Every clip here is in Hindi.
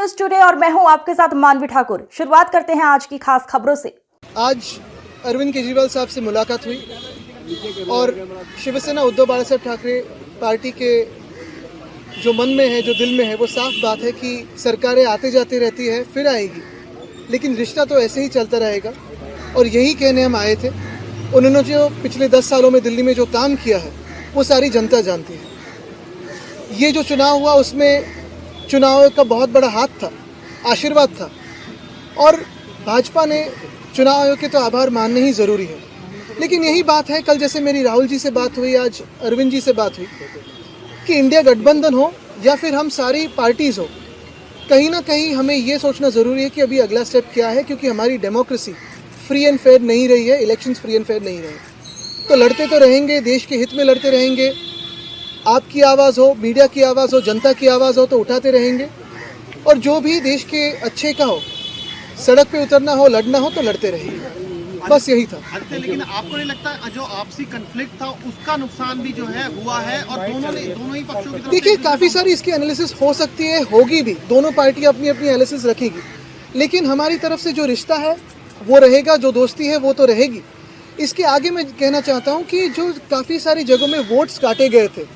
न्यूज टुडे और मैं हूं आपके साथ मानवी ठाकुर। शुरुआत करते हैं आज की खास खबरों से। आज अरविंद केजरीवाल साहब से मुलाकात हुई और शिवसेना उद्धव बाला साहब ठाकरे पार्टी के जो मन में है, जो दिल में है, वो साफ बात है कि सरकारें आते जाते रहती है, फिर आएगी, लेकिन रिश्ता तो ऐसे ही चलता रहेगा। और यही कहने हम आए थे। उन्होंने जो पिछले 10 सालों में दिल्ली में जो काम किया है वो सारी जनता जानती है। ये जो चुनाव हुआ उसमें चुनाव का बहुत बड़ा हाथ था, आशीर्वाद था, और भाजपा ने चुनाव आयोग के तो आभार मानने ही ज़रूरी है। लेकिन यही बात है, कल जैसे मेरी राहुल जी से बात हुई, आज अरविंद जी से बात हुई कि इंडिया गठबंधन हो या फिर हम सारी पार्टीज़ हो, कहीं ना कहीं हमें ये सोचना ज़रूरी है कि अभी अगला स्टेप क्या है, क्योंकि हमारी डेमोक्रेसी फ्री एंड फेयर नहीं रही है, इलेक्शंस फ्री एंड फेयर नहीं रहे। तो लड़ते तो रहेंगे, देश के हित में लड़ते रहेंगे। आपकी आवाज़ हो, मीडिया की आवाज़ हो, जनता की आवाज़ हो तो उठाते रहेंगे, और जो भी देश के अच्छे का हो, सड़क पे उतरना हो, लड़ना हो तो लड़ते रहेंगे। बस यही था। लेकिन आपको नहीं लगता जो आपसी कन्फ्लिक्ट था उसका नुकसान भी जो है हुआ है, और दोनों ही पक्षों की तरफ? देखिए, काफ़ी सारी इसकी एनालिसिस हो सकती है, होगी भी, दोनों पार्टी अपनी अपनी एनालिसिस रखेगी, लेकिन हमारी तरफ से जो रिश्ता है वो रहेगा, जो दोस्ती है वो तो रहेगी। इसके आगे मैं कहना चाहता हूँ कि जो काफ़ी सारी जगहों में वोट्स काटे गए थे,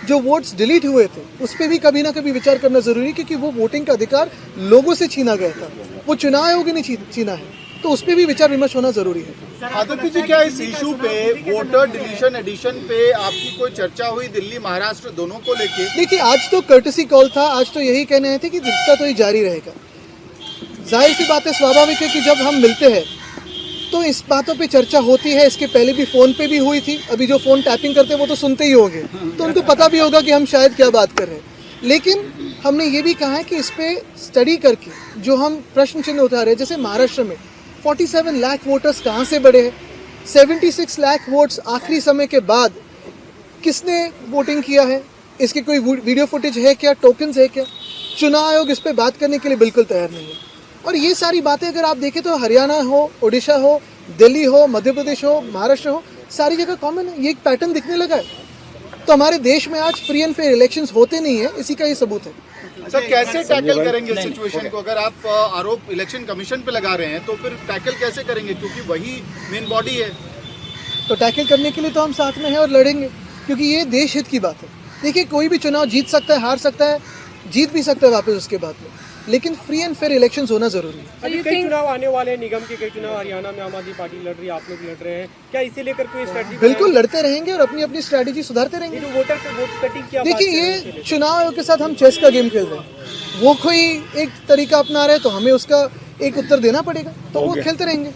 जो वोट्स डिलीट हुए थे, उस पर भी कभी ना कभी विचार करना ज़रूरी है, क्योंकि वो वोटिंग का अधिकार लोगों से छीना गया था, वो चुनाव आयोग ने छीना है, तो उस पर भी विचार विमर्श होना ज़रूरी है। आदित्य जी, क्या इस इशू पे वोटर डिलीशन एडिशन पे आपकी कोई चर्चा हुई दिल्ली महाराष्ट्र दोनों को लेके? देखिए, आज तो कर्टसी कॉल था, आज तो यही कहने आए थे कि रिश्ता तो ये जारी रहेगा। जाहिर सी बात है, स्वाभाविक है कि जब हम मिलते हैं तो इस बातों पे चर्चा होती है। इसके पहले भी फ़ोन पे भी हुई थी, अभी जो फ़ोन टैपिंग करते हैं वो तो सुनते ही होंगे, तो उनको पता भी होगा कि हम शायद क्या बात कर रहे हैं। लेकिन हमने ये भी कहा है कि इस पर स्टडी करके जो हम प्रश्न चिन्ह उठा रहे हैं, जैसे महाराष्ट्र में 47 लाख वोटर्स कहाँ से बढ़े हैं, 76 लाख वोट्स आखिरी समय के बाद किसने वोटिंग किया है, इसकी कोई वीडियो फुटेज है क्या, टोकन्स है क्या? चुनाव आयोग इस पर बात करने के लिए बिल्कुल तैयार नहीं है। और ये सारी बातें अगर आप देखें तो हरियाणा हो, उड़ीसा हो, दिल्ली हो, मध्य प्रदेश हो, महाराष्ट्र हो, सारी जगह कॉमन है। ये एक पैटर्न दिखने लगा है। तो हमारे देश में आज फ्री एंड फेयर इलेक्शंस होते नहीं है, इसी का ये सबूत है। सर, कैसे टैकल करेंगे इस सिचुएशन को? अगर आप आरोप इलेक्शन कमीशन पे लगा रहे हैं तो फिर टैकल कैसे करेंगे, क्योंकि वही मेन बॉडी है? तो टैकल करने के लिए तो हम साथ में हैं और लड़ेंगे, क्योंकि ये देश हित की बात है। देखिए, कोई भी चुनाव जीत सकता है, हार सकता है, जीत भी सकता है वापस उसके बाद में, लेकिन फ्री एंड फेयर इलेक्शंस होना जरूरी है। अभी कई चुनाव आने वाले हैं, निगम के कई चुनाव, हरियाणा में आम आदमी पार्टी लड़ रही है, आप लोग लड़ रहे हैं, क्या इसे लेकर कोई स्ट्रेटजी? बिल्कुल लड़ते रहेंगे और अपनी अपनी स्ट्रेटजी सुधारते रहेंगे। वोट कटिंग की देखिए, ये चुनाव आयोग के साथ हम चेस का गेम खेल रहे हैं। वो कोई एक तरीका अपना रहे तो हमें उसका एक उत्तर देना पड़ेगा, तो वो खेलते रहेंगे।